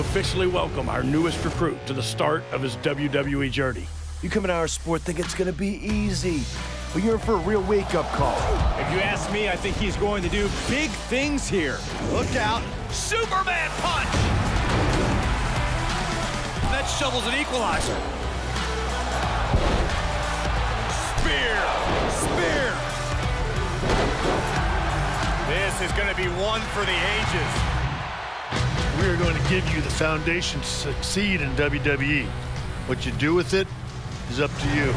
Officially welcome our newest recruit to the start of his WWE journey. You come into our sport thinking it's gonna be easy, but you're in for a real wake-up call. If you ask me, I think he's going to do big things here. Look out. Superman punch! That shovels an equalizer. Spear! Spear! This is going to be one for the ages. We are going to give you the foundation to succeed in WWE. What you do with it is up to you.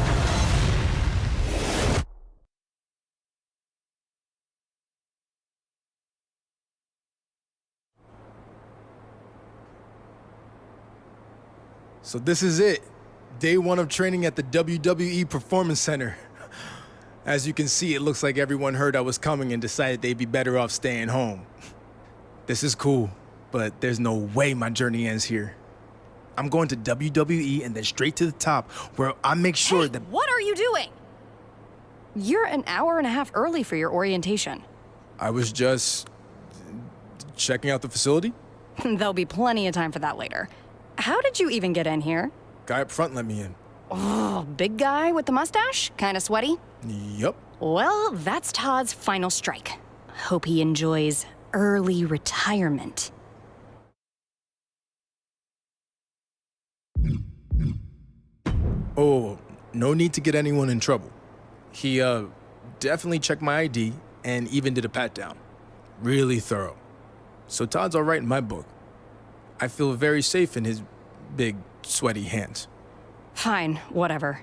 So this is it. Day one of training at the WWE Performance Center. As you can see, it looks like everyone heard I was coming and decided they'd be better off staying home. This is cool, but there's no way my journey ends here. I'm going to WWE and then straight to the top, where I make sure that— What are you doing? You're an hour and a half early for your orientation. I was just checking out the facility. There'll be plenty of time for that later. How did you even get in here? Guy up front let me in. Oh, big guy with the mustache? Kinda sweaty? Yup. Well, that's Todd's final strike. Hope he enjoys early retirement. Oh, no need to get anyone in trouble. He, definitely checked my ID and even did a pat-down. Really thorough. So Todd's all right in my book. I feel very safe in his big, sweaty hands. Fine, whatever.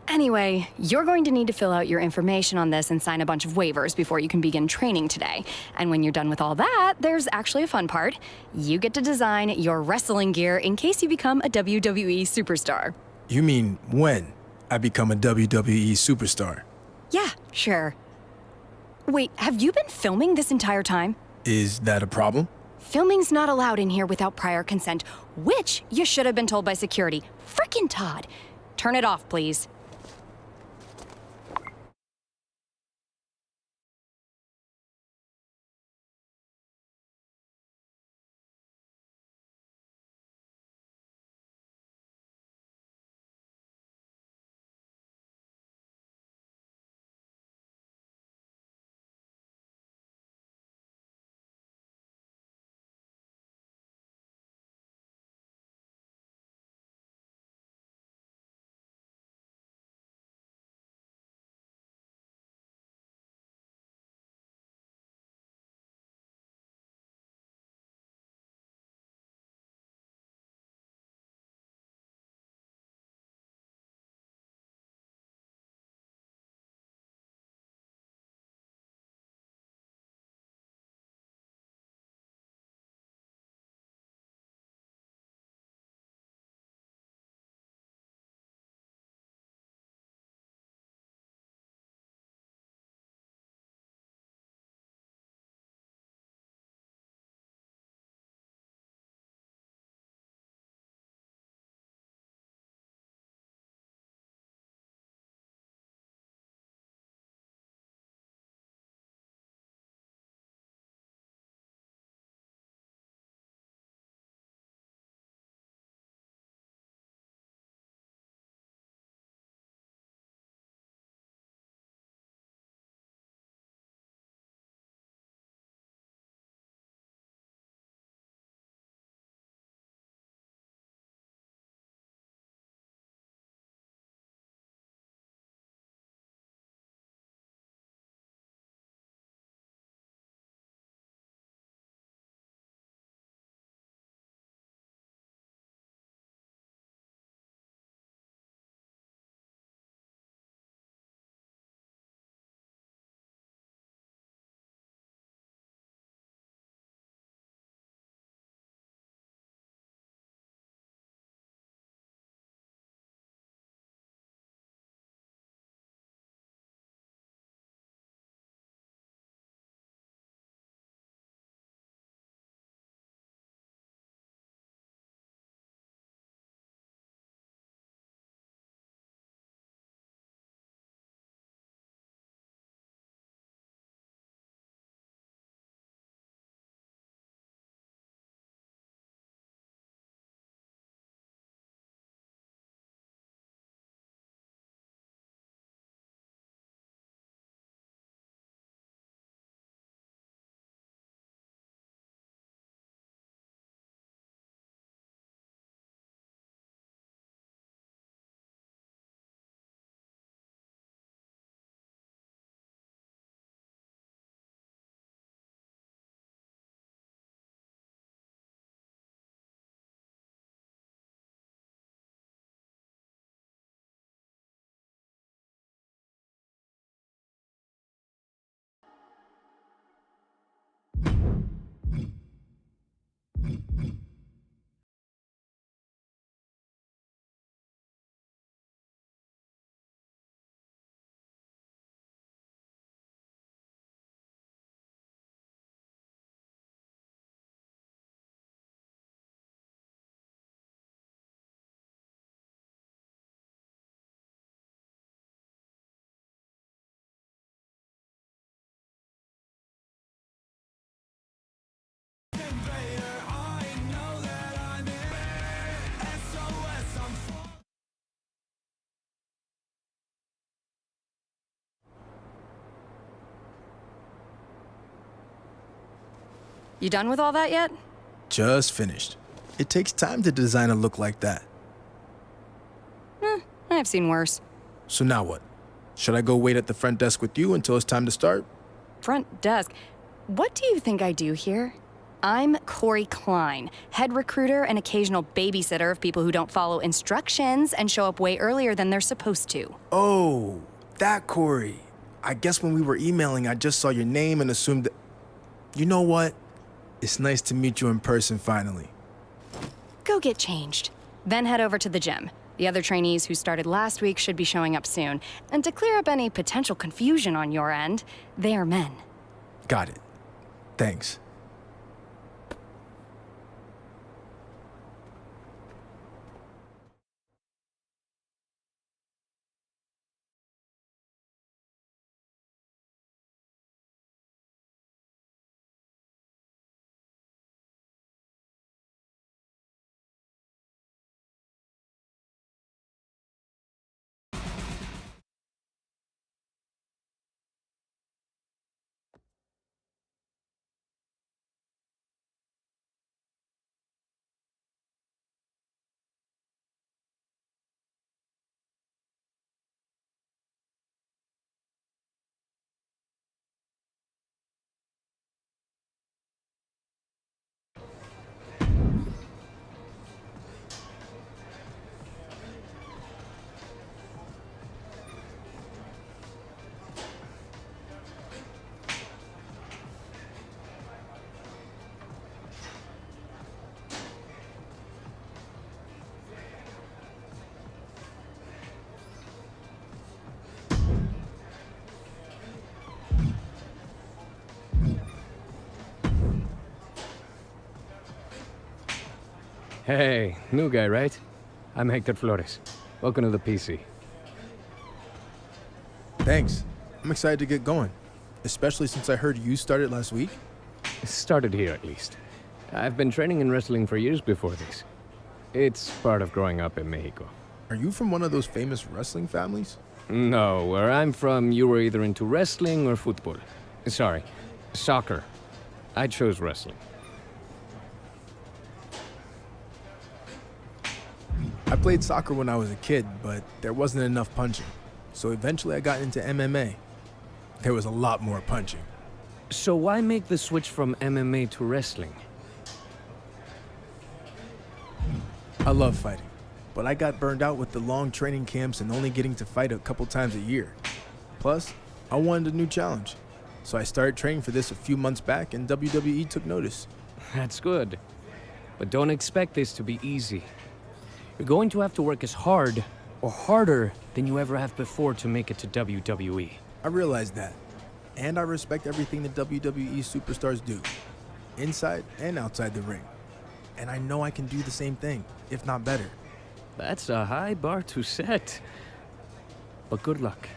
Anyway, you're going to need to fill out your information on this and sign a bunch of waivers before you can begin training today. And when you're done with all that, there's actually a fun part. You get to design your wrestling gear in case you become a WWE superstar. You mean when I become a WWE superstar? Yeah, sure. Wait, have you been filming this entire time? Is that a problem? Filming's not allowed in here without prior consent, which you should have been told by security. Frickin' Todd. Turn it off, please. You done with all that yet? Just finished. It takes time to design a look like that. I've seen worse. So now what? Should I go wait at the front desk with you until it's time to start? Front desk. What do you think I do here? I'm Corey Klein, head recruiter and occasional babysitter of people who don't follow instructions and show up way earlier than they're supposed to. Oh, that Corey. I guess when we were emailing, I just saw your name and assumed that... You know what? It's nice to meet you in person finally. Go get changed. Then head over to the gym. The other trainees who started last week should be showing up soon. And to clear up any potential confusion on your end, they are men. Got it. Thanks. Hey, new guy, right? I'm Hector Flores. Welcome to the PC. Thanks. I'm excited to get going. Especially since I heard you started last week. Started here, at least. I've been training in wrestling for years before this. It's part of growing up in Mexico. Are you from one of those famous wrestling families? No, where I'm from, you were either into wrestling or football. Sorry, soccer. I chose wrestling. I played soccer when I was a kid, but there wasn't enough punching. So eventually I got into MMA. There was a lot more punching. So why make the switch from MMA to wrestling? I love fighting, but I got burned out with the long training camps and only getting to fight a couple times a year. Plus, I wanted a new challenge. So I started training for this a few months back and WWE took notice. That's good. But don't expect this to be easy. You're going to have to work as hard, or harder, than you ever have before to make it to WWE. I realize that. And I respect everything the WWE superstars do, inside and outside the ring. And I know I can do the same thing, if not better. That's a high bar to set. But good luck.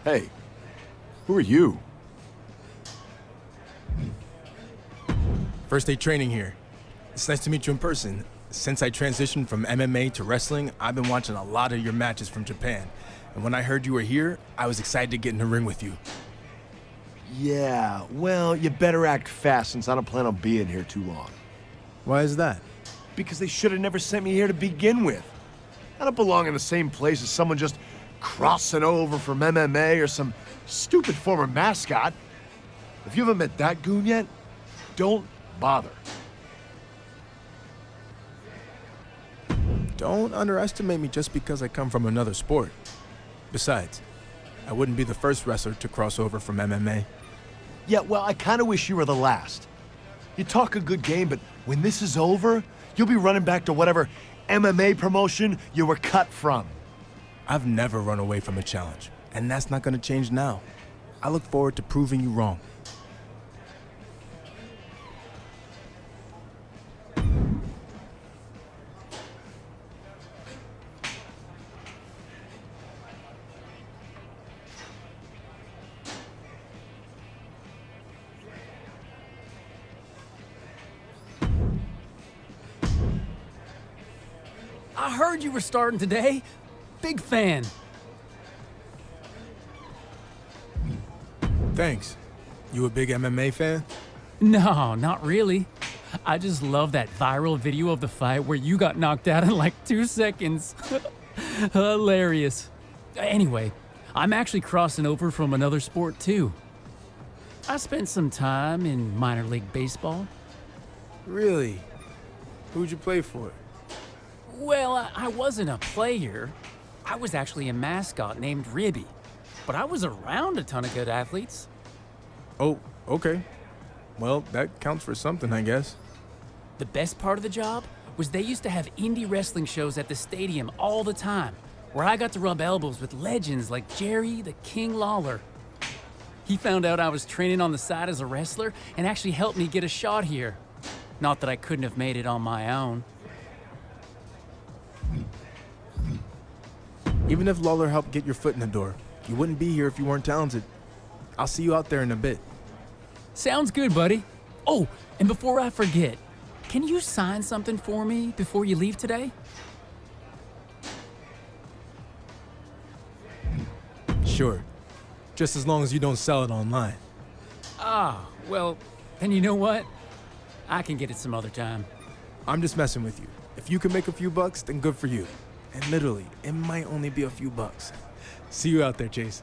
Hey, who are you? First day training here. It's nice to meet you in person. Since I transitioned from MMA to wrestling, I've been watching a lot of your matches from Japan. And when I heard you were here, I was excited to get in the ring with you. Yeah, well, you better act fast since I don't plan on being here too long. Why is that? Because they should have never sent me here to begin with. I don't belong in the same place as someone just crossing over from MMA or some stupid former mascot. If you haven't met that goon yet, don't bother. Don't underestimate me just because I come from another sport. Besides, I wouldn't be the first wrestler to cross over from MMA. Yeah, well, I kind of wish you were the last. You talk a good game, but when this is over, you'll be running back to whatever MMA promotion you were cut from. I've never run away from a challenge, and that's not going to change now. I look forward to proving you wrong. I heard you were starting today. Big fan. Thanks. You a big MMA fan? No, not really. I just love that viral video of the fight where you got knocked out in like 2 seconds. Hilarious. Anyway, I'm actually crossing over from another sport too. I spent some time in minor league baseball. Really? Who'd you play for? Well, I wasn't a player. I was actually a mascot named Ribby. But I was around a ton of good athletes. Oh, okay. Well, that counts for something, I guess. The best part of the job was they used to have indie wrestling shows at the stadium all the time, where I got to rub elbows with legends like Jerry the King Lawler. He found out I was training on the side as a wrestler and actually helped me get a shot here. Not that I couldn't have made it on my own. Even if Lawler helped get your foot in the door, you wouldn't be here if you weren't talented. I'll see you out there in a bit. Sounds good, buddy. Oh, and before I forget, can you sign something for me before you leave today? Sure. Just as long as you don't sell it online. Ah, well, then you know what? I can get it some other time. I'm just messing with you. If you can make a few bucks, then good for you. And literally, it might only be a few bucks. See you out there, Chase.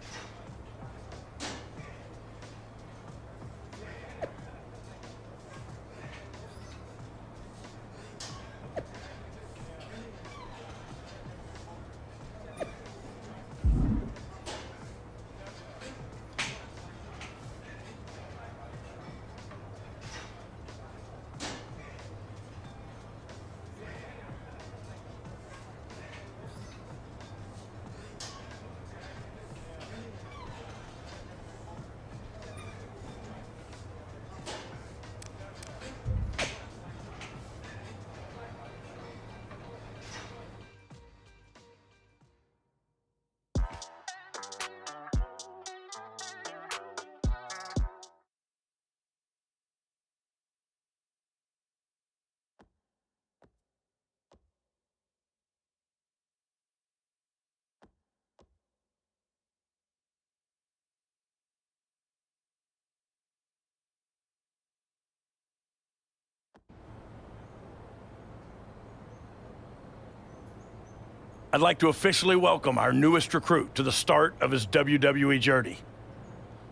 I'd like to officially welcome our newest recruit to the start of his WWE journey.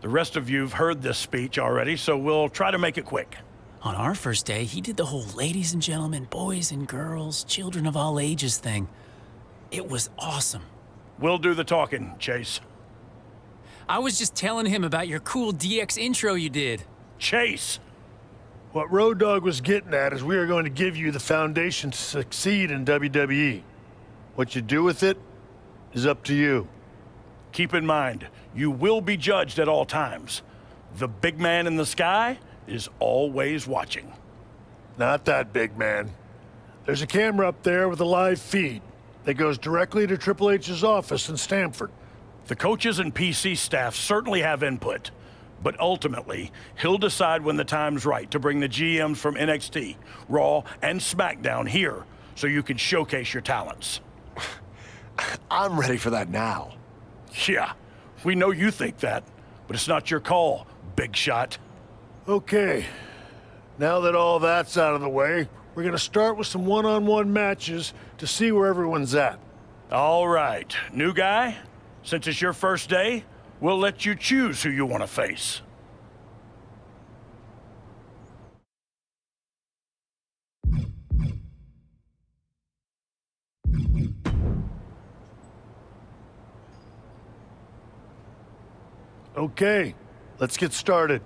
The rest of you've heard this speech already, so we'll try to make it quick. On our first day, he did the whole ladies and gentlemen, boys and girls, children of all ages thing. It was awesome. We'll do the talking, Chase. I was just telling him about your cool DX intro you did. Chase! What Road Dogg was getting at is we are going to give you the foundation to succeed in WWE. What you do with it is up to you. Keep in mind, you will be judged at all times. The big man in the sky is always watching. Not that big man. There's a camera up there with a live feed that goes directly to Triple H's office in Stamford. The coaches and PC staff certainly have input, but ultimately, he'll decide when the time's right to bring the GMs from NXT, Raw, and SmackDown here so you can showcase your talents. I'm ready for that now. Yeah, we know you think that, but it's not your call, big shot. Okay, now that all that's out of the way, we're gonna start with some one-on-one matches to see where everyone's at. All right, new guy, since it's your first day, we'll let you choose who you want to face. Okay, let's get started.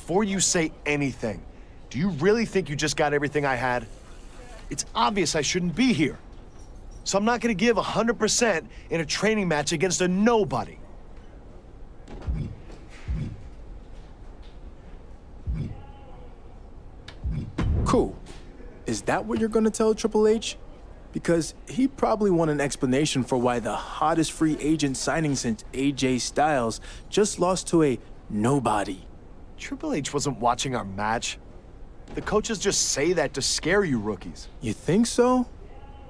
Before you say anything, do you really think you just got everything I had? It's obvious I shouldn't be here. So I'm not gonna give 100% in a training match against a nobody. Cool. Is that what you're gonna tell Triple H? Because he probably want an explanation for why the hottest free agent signing since AJ Styles just lost to a nobody. Triple H wasn't watching our match. The coaches just say that to scare you rookies. You think so?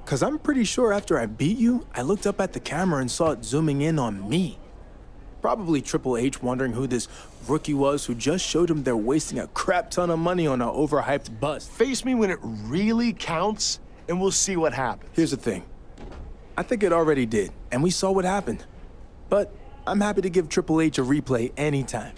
Cause I'm pretty sure after I beat you, I looked up at the camera and saw it zooming in on me. Probably Triple H wondering who this rookie was who just showed him they're wasting a crap ton of money on an overhyped bust. Face me when it really counts, and we'll see what happens. Here's the thing. I think it already did, and we saw what happened. But I'm happy to give Triple H a replay anytime.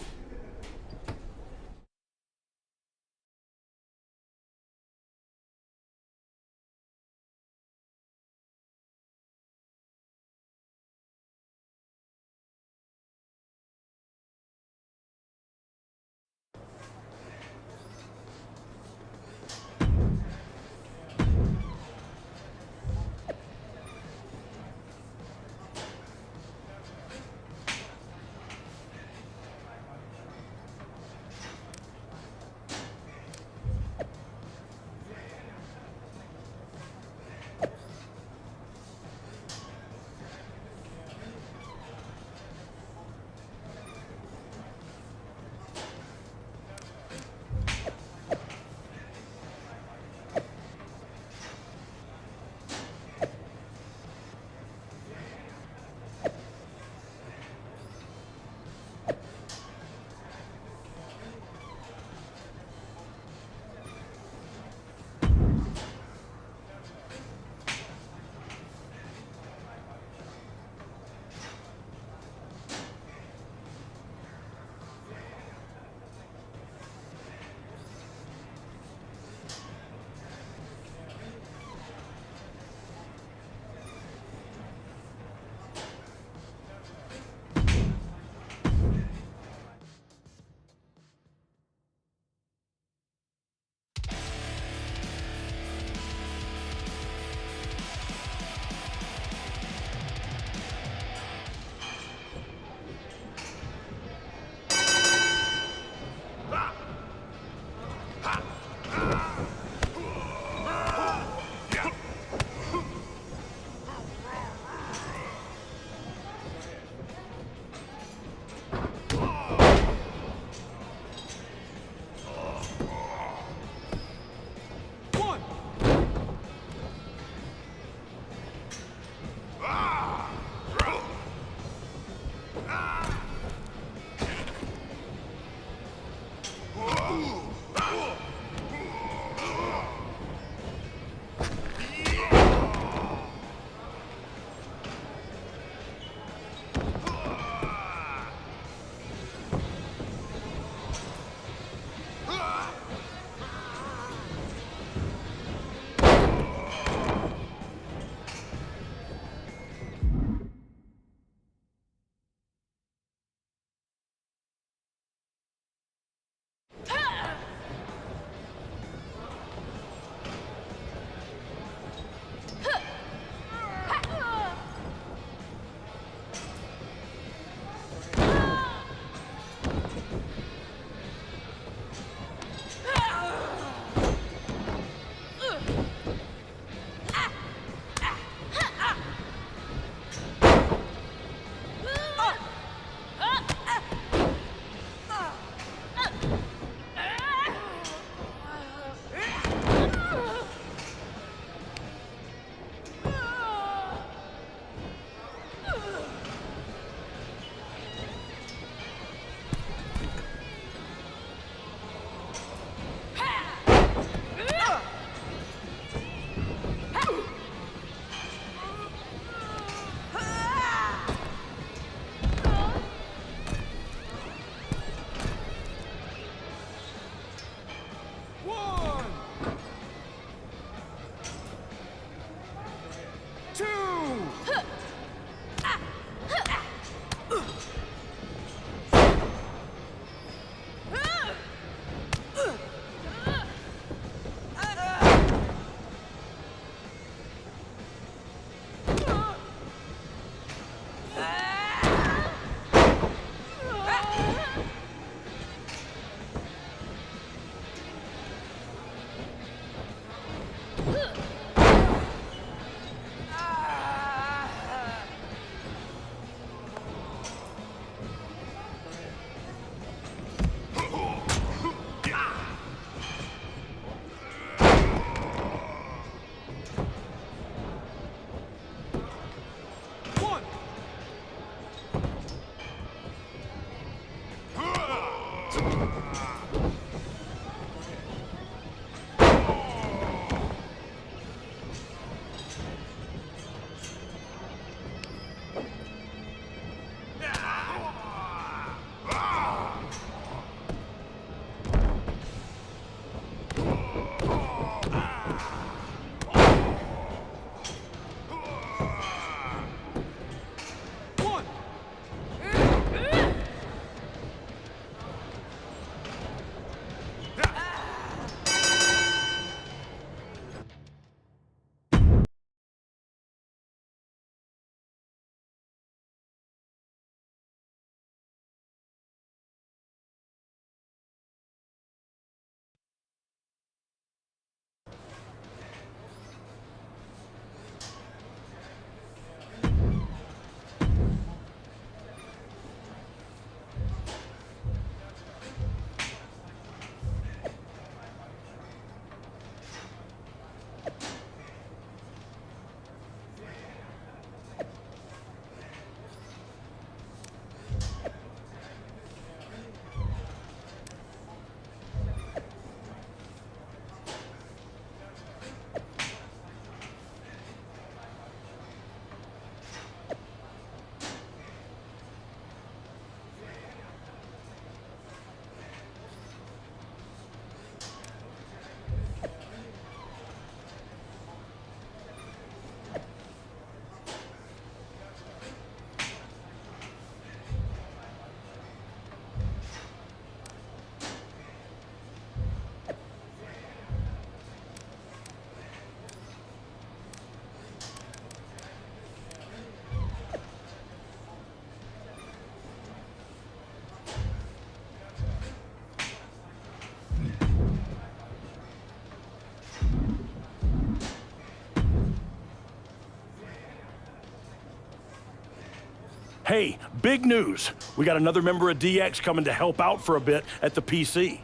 Hey, big news. We got another member of DX coming to help out for a bit at the PC.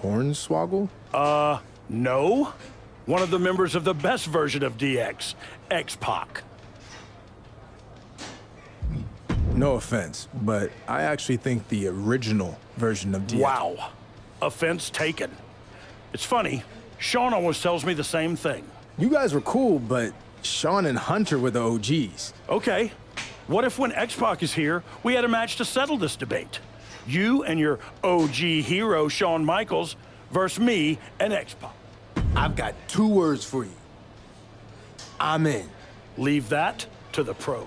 Hornswoggle? No. One of the members of the best version of DX, X-Pac. No offense, but I actually think the original version of DX. Wow. Offense taken. It's funny, Sean always tells me the same thing. You guys were cool, but Sean and Hunter were the OGs. Okay. What if when X-Pac is here, we had a match to settle this debate? You and your OG hero, Shawn Michaels, versus me and X-Pac. I've got 2 words for you. I'm in. Leave that to the pros.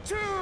2.